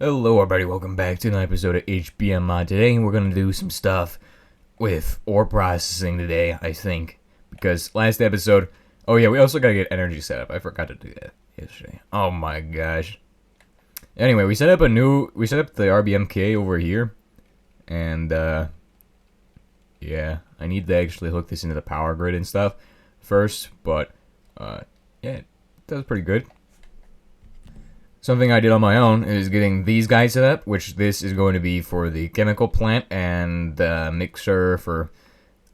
Hello everybody, welcome back to another episode of HBM Mod. Today we're going to do some stuff with ore processing today, I think. Because last episode... Oh yeah, we also got to get energy set up. I forgot to do that yesterday. Oh my gosh. Anyway, we set up the RBMK over here. And, yeah, I need to actually hook this into the power grid and stuff first. But, yeah, it does pretty good. Something I did on my own is getting these guys set up, which this is going to be for the chemical plant and the mixer for...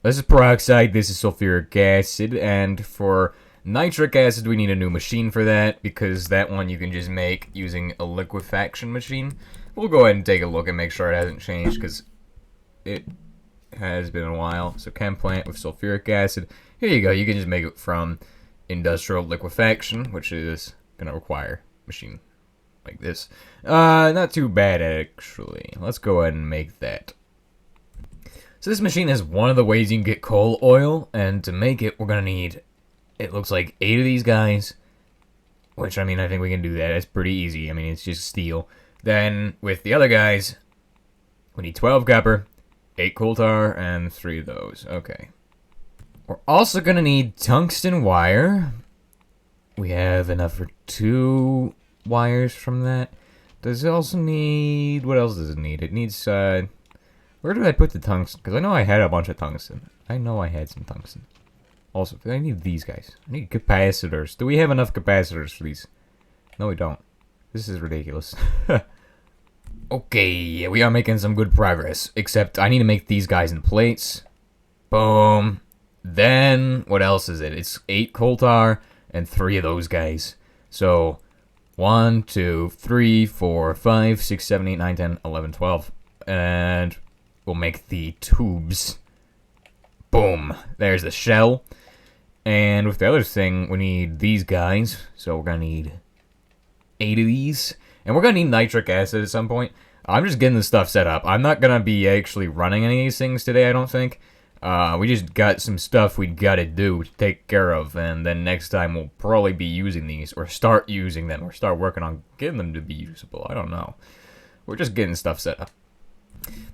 This is peroxide, this is sulfuric acid, and for nitric acid we need a new machine for that, because that one you can just make using a liquefaction machine. We'll go ahead and take a look and make sure it hasn't changed, because it has been a while. So chem plant with sulfuric acid. Here you go, you can just make it from industrial liquefaction, which is going to require machine like this. Not too bad, actually. Let's go ahead and make that. So this machine is one of the ways you can get coal oil, and to make it, we're gonna need, it looks like 8 of these guys, which, I mean, I think we can do that. It's pretty easy. I mean, it's just steel. Then, with the other guys, we need 12 copper, 8 coal tar, and 3 of those. Okay. We're also gonna need tungsten wire. We have enough for 2 wires from that. Does it also need... What else does it need? It needs, where did I put the tungsten? Because I know I had a bunch of tungsten. I know I had some tungsten. Also, I need these guys. I need capacitors. Do we have enough capacitors for these? No, we don't. This is ridiculous. Okay, we are making some good progress. Except, I need to make these guys in plates. Boom. Then, what else is it? It's 8 coal tar and 3 of those guys. So... 1, 2, 3, 4, 5, 6, 7, 8, 9, 10, 11, 12. And we'll make the tubes. Boom. There's the shell. And with the other thing, we need these guys. So we're going to need 8 of these. And we're going to need nitric acid at some point. I'm just getting this stuff set up. I'm not going to be actually running any of these things today, I don't think. We just got some stuff we gotta do to take care of, and then next time we'll probably be using these, or start using them, or start working on getting them to be usable. I don't know. We're just getting stuff set up.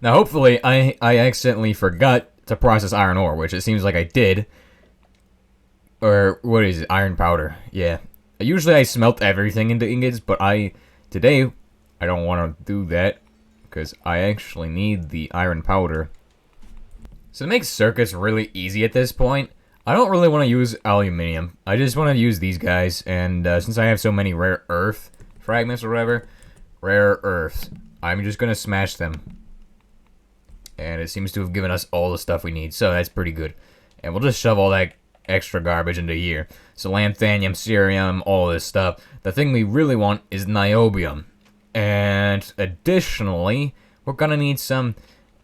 Now, hopefully, I accidentally forgot to process iron ore, which it seems like I did. Or, what is it? Iron powder. Yeah. Usually I smelt everything into ingots, but today, I don't want to do that, because I actually need the iron powder. So to make circuits really easy at this point, I don't really want to use aluminium. I just want to use these guys, and since I have so many rare earth fragments or whatever, rare earth, I'm just going to smash them. And it seems to have given us all the stuff we need, so that's pretty good. And we'll just shove all that extra garbage into here. So lanthanum, cerium, all this stuff. The thing we really want is niobium. And additionally, we're going to need some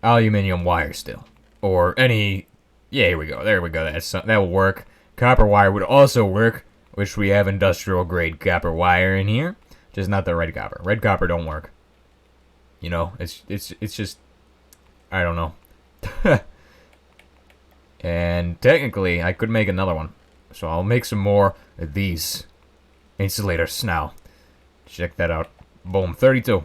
aluminium wire still. Or any... Yeah, here we go. There we go. That'll work. Copper wire would also work, which we have industrial grade copper wire in here. Just not the red copper. Red copper don't work. You know, it's just... I don't know. And technically, I could make another one. So I'll make some more of these insulators now. Check that out. Boom, 32.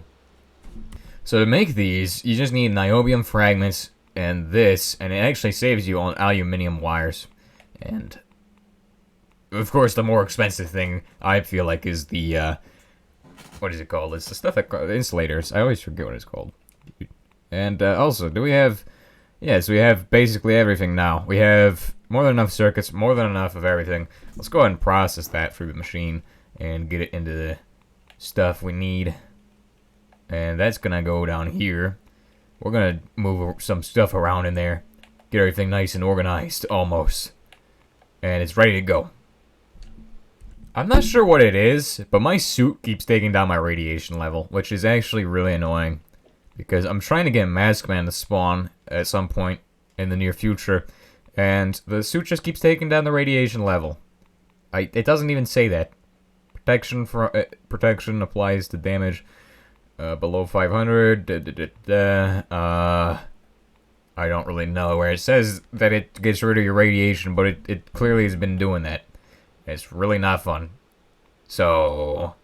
So to make these, you just need niobium fragments and this, and it actually saves you on aluminium wires. And of course, the more expensive thing I feel like is the what is it called? It's the stuff that the insulators. I always forget what it's called. And also, do we have? Yes, we have basically everything now. We have more than enough circuits, more than enough of everything. Let's go ahead and process that through the machine and get it into the stuff we need. And that's gonna go down here. We're gonna move some stuff around in there. Get everything nice and organized, almost. And it's ready to go. I'm not sure what it is, but my suit keeps taking down my radiation level, which is actually really annoying. Because I'm trying to get Maskman to spawn at some point in the near future, and the suit just keeps taking down the radiation level. It doesn't even say that. Protection applies to damage below 500. I don't really know where it says that it gets rid of your radiation, but it clearly has been doing that. It's really not fun. So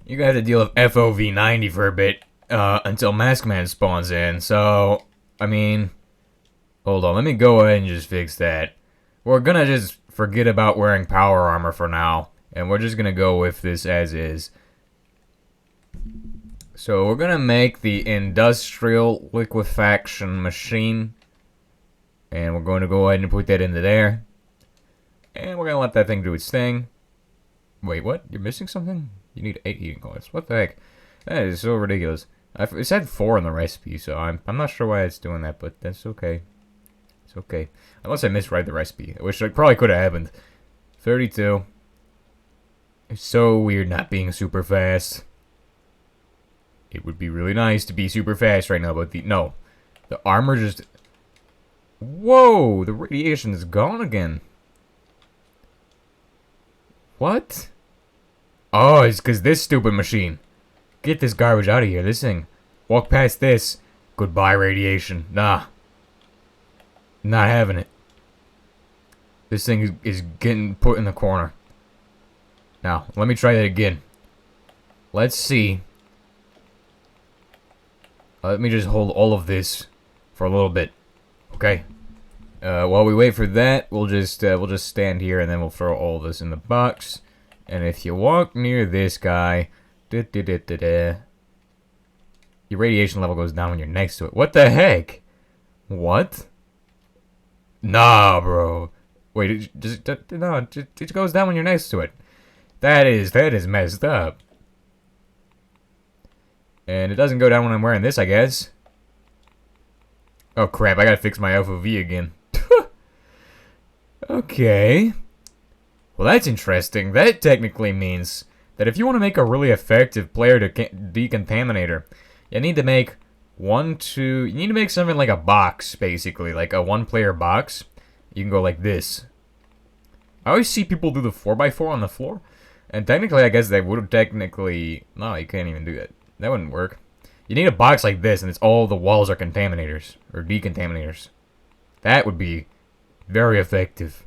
you're gonna have to deal with FOV 90 for a bit until Maskman spawns in. So, I mean, hold on, let me go ahead and just fix that. We're gonna just forget about wearing power armor for now, and we're just gonna go with this as is. So we're gonna make the industrial liquefaction machine, and we're going to go ahead and put that into there, and we're gonna let that thing do its thing. Wait, what? You're missing something? You need 8 heating coils. What the heck? That is so ridiculous. It said 4 in the recipe, so I'm not sure why it's doing that, but that's okay. It's okay. Unless I misread the recipe, which probably could have happened. 32. It's so weird not being super fast. It would be really nice to be super fast right now, but no. The armor just... Whoa! The radiation is gone again. What? Oh, it's because this stupid machine. Get this garbage out of here. This thing. Walk past this. Goodbye, radiation. Nah. Not having it. This thing is getting put in the corner. Now, let me try that again. Let's see. Let me just hold all of this for a little bit. Okay. While we wait for that, we'll just stand here and then we'll throw all this in the box. And if you walk near this guy, your radiation level goes down when you're next to it. What the heck? What? Nah, bro. Wait, it just goes down when you're next to it. That is messed up. And it doesn't go down when I'm wearing this, I guess. Oh crap, I gotta fix my FOV again. Okay. Well, that's interesting. That technically means that if you want to make a really effective player decontaminator, you need to make you need to make something like a box, basically, like a one-player box. You can go like this. I always see people do the 4x4 on the floor, and technically, I guess they would technically... No, you can't even do that. That wouldn't work. You need a box like this, and it's all the walls are contaminators, or decontaminators. That would be very effective.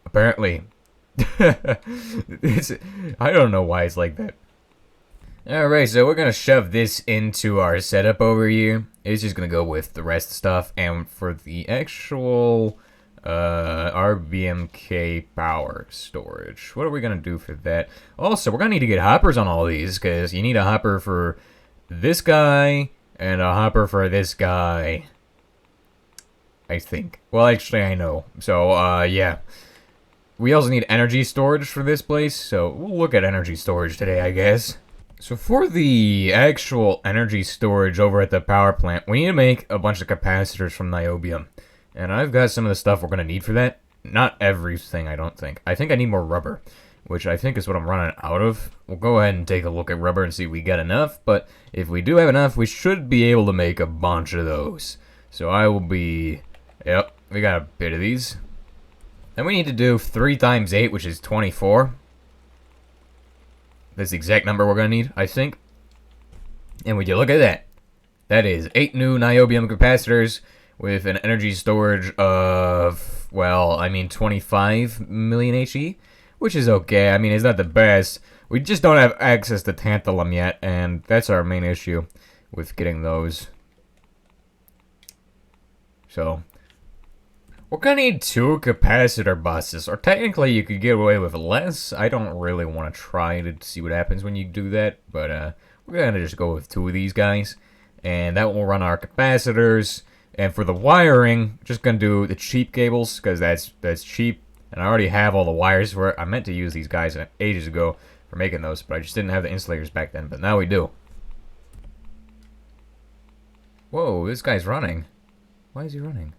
Apparently. I don't know why it's like that. Alright, so we're going to shove this into our setup over here. It's just going to go with the rest of the stuff. And for the actual RBMK power storage, what are we going to do for that? Also, we're going to need to get hoppers on all these, because you need a hopper for this guy and a hopper for this guy. I think. Well, actually, I know. So, yeah. We also need energy storage for this place, so we'll look at energy storage today, I guess. So for the actual energy storage over at the power plant, we need to make a bunch of capacitors from niobium. And I've got some of the stuff we're going to need for that. Not everything, I don't think. I think I need more rubber, which I think is what I'm running out of. We'll go ahead and take a look at rubber and see if we get enough, but if we do have enough, we should be able to make a bunch of those. So I will be... Yep, we got a bit of these. Then we need to do 3 times 8, which is 24. That's the exact number we're going to need, I think. And would you look at that? That is 8 new niobium capacitors with an energy storage of, well, I mean 25 million HE, which is okay. I mean, it's not the best. We just don't have access to tantalum yet, and that's our main issue with getting those. So... we're gonna need 2 capacitor buses, or technically you could get away with less. I don't really want to try to see what happens when you do that, but we're gonna just go with 2 of these guys, and that will run our capacitors. And for the wiring, just gonna do the cheap cables, because that's cheap, and I already have all the wires for it. I meant to use these guys ages ago for making those, but I just didn't have the insulators back then, but now we do. Whoa, this guy's running. Why is he running?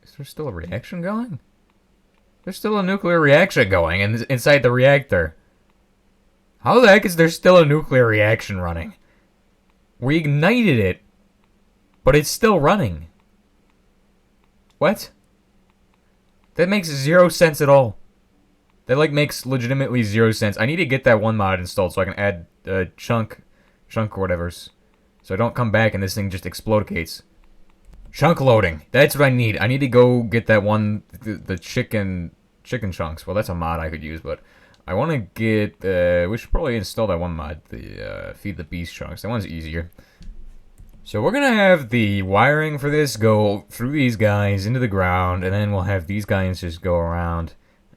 Is there still a reaction going? There's still a nuclear reaction going inside the reactor. How the heck is there still a nuclear reaction running? We ignited it, but it's still running. What? That makes 0 sense at all. That, like, makes legitimately 0 sense. I need to get that one mod installed so I can add chunk or whatever. So I don't come back and this thing just explodes. Chunk loading. That's what I need. I need to go get that one, the chicken chunks. Well, that's a mod I could use, but I want to get, we should probably install that one mod, the Feed the Beast chunks. That one's easier. So we're going to have the wiring for this go through these guys into the ground, and then we'll have these guys just go around.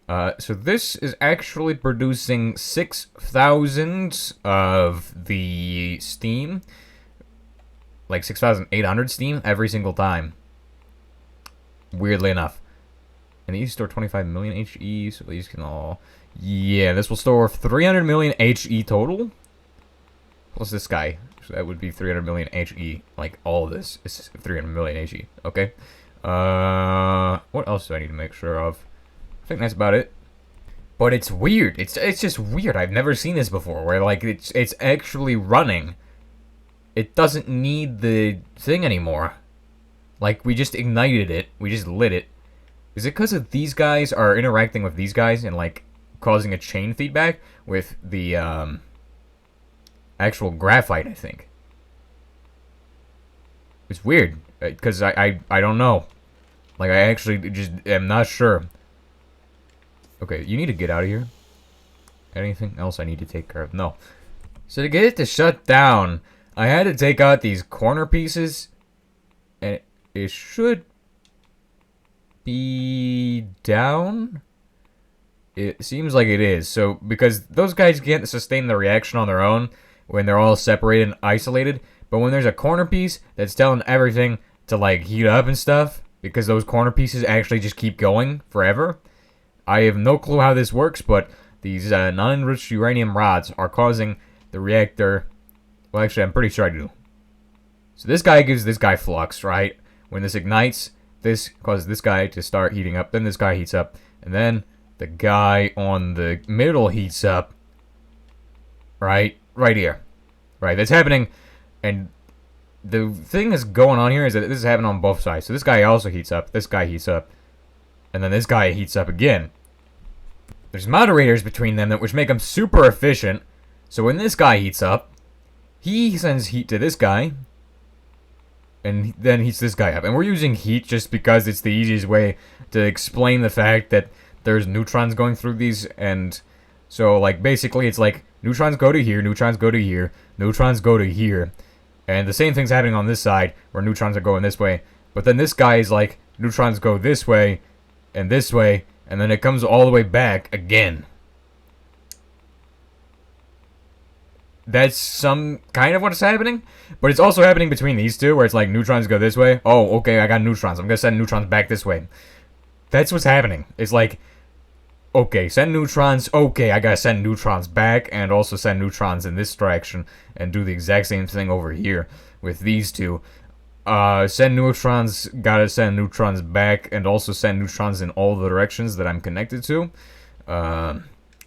So this is actually producing 6,000 of the steam, like 6,800 steam every single time. Weirdly enough. And these store 25 million HE, so these can all... Yeah, this will store 300 million HE total. Plus this guy. So that would be 300 million HE. Like, all of this is 300 million HE. Okay. What else do I need to make sure of? I think that's about it. But it's weird. It's just weird. I've never seen this before, where, like, it's actually running. It doesn't need the thing anymore. Like, we just ignited it. We just lit it. Is it because of these guys are interacting with these guys and, like, causing a chain feedback with the, actual graphite, I think? It's weird, because I don't know. Like, I actually just am not sure. Okay, you need to get out of here. Anything else I need to take care of? No. So to get it to shut down, I had to take out these corner pieces, and it should be down. It seems like it is. So, because those guys can't sustain the reaction on their own when they're all separated and isolated, but when there's a corner piece that's telling everything to, like, heat up and stuff, because those corner pieces actually just keep going forever. I have no clue how this works, but these non-enriched uranium rods are causing the reactor... Well, actually, I'm pretty sure I do. So this guy gives this guy flux, right? When this ignites, this causes this guy to start heating up, then this guy heats up, and then the guy on the middle heats up, right? Right here. Right, that's happening, and the thing that's going on here is that this is happening on both sides. So this guy also heats up, this guy heats up, and then this guy heats up again. There's moderators between them which make them super efficient, so when this guy heats up, he sends heat to this guy, and then heats this guy up. And we're using heat just because it's the easiest way to explain the fact that there's neutrons going through these, and so, like, basically it's like neutrons go to here, neutrons go to here, neutrons go to here, and the same thing's happening on this side where neutrons are going this way, but then this guy is like neutrons go this way, and then it comes all the way back again. That's some kind of what's happening, but it's also happening between these two, where it's like neutrons go this way. Oh, okay, I got neutrons. I'm gonna send neutrons back this way. That's what's happening. It's like, okay, send neutrons. Okay, I gotta send neutrons back, and also send neutrons in this direction, and do the exact same thing over here with these two. Send neutrons, gotta send neutrons back, and also send neutrons in all the directions that I'm connected to.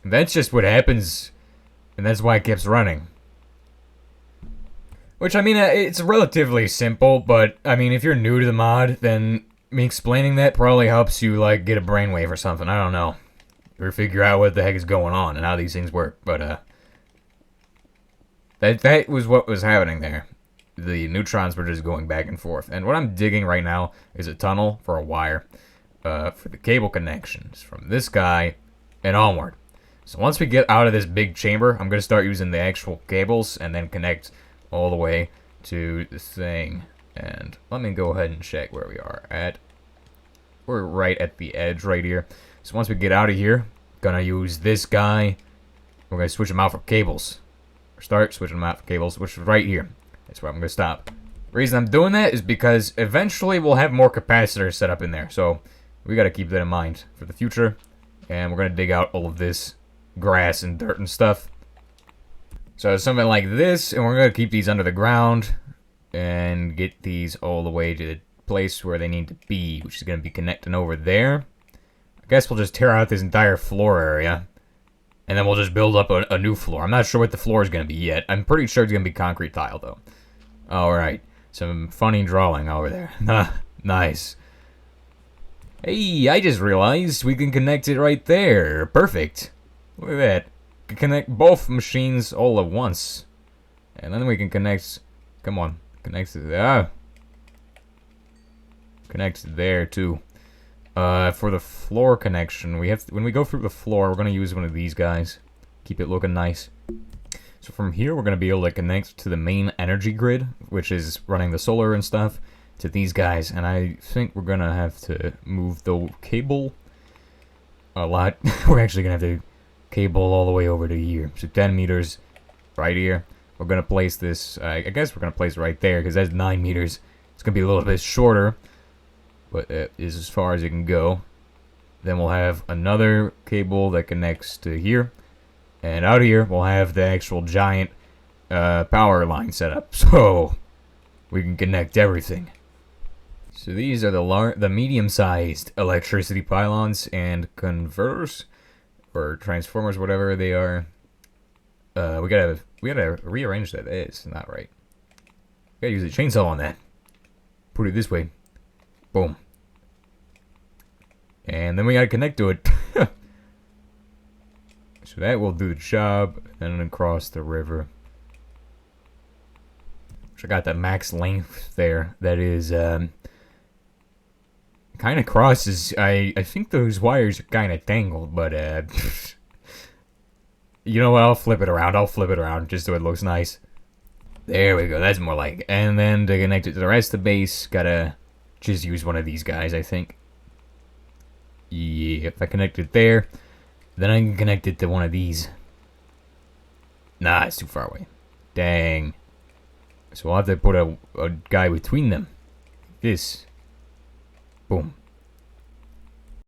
That's just what happens. And that's why it keeps running. Which, I mean, it's relatively simple, but, I mean, if you're new to the mod, then me explaining that probably helps you, like, get a brainwave or something. I don't know. Or figure out what the heck is going on and how these things work. But, that was what was happening there. The neutrons were just going back and forth. And what I'm digging right now is a tunnel for a wire for the cable connections from this guy and onward. So once we get out of this big chamber, I'm going to start using the actual cables and then connect all the way to the thing. And let me go ahead and check where we are at. We're right at the edge right here. So once we get out of here, going to use this guy. We're going to switch them out for cables. Start switching them out for cables, which is right here. That's where I'm going to stop. The reason I'm doing that is because eventually we'll have more capacitors set up in there. So we got to keep that in mind for the future. And we're going to dig out all of this grass and dirt and stuff. So something like this, and we're going to keep these under the ground and get these all the way to the place where they need to be, which is going to be connecting over there. I guess we'll just tear out this entire floor area, and then we'll just build up a new floor. I'm not sure what the floor is going to be yet. I'm pretty sure it's going to be concrete tile, though. Alright, some funny drawing over there. Nice. Hey, I just realized we can connect it right there. Perfect. Look at that. We can connect both machines all at once. And then we can connect... Come on. Connect to there. Connect there, too. For the floor connection, we have when we go through the floor, we're gonna use one of these guys. Keep it looking nice. So from here, we're gonna be able to connect to the main energy grid, which is running the solar and stuff, to these guys. And I think we're gonna have to move the cable a lot. We're actually gonna have to cable all the way over to here. So 10 meters right here. We're gonna place this. I guess we're gonna place it right there because that's 9 meters. It's gonna be a little bit shorter, but it is as far as it can go. Then we'll have another cable that connects to here, and out of here we'll have the actual giant power line set up, so we can connect everything. So these are the medium-sized electricity pylons and converters, or transformers, whatever they are. We gotta rearrange that. It's not right. We gotta use a chainsaw on that. Put it this way. Boom. And then we gotta connect to it. So that will do the job. And then across the river. Which I got that max length there. That is kind of crosses. I think those wires are kind of tangled, but you know what? I'll flip it around. I'll flip it around just so it looks nice. There we go. That's more like it. And then to connect it to the rest of the base, gotta just use one of these guys, I think. Yeah, if I connect it there, then I can connect it to one of these. Nah, it's too far away. Dang. So I'll have to put a guy between them. This. Boom.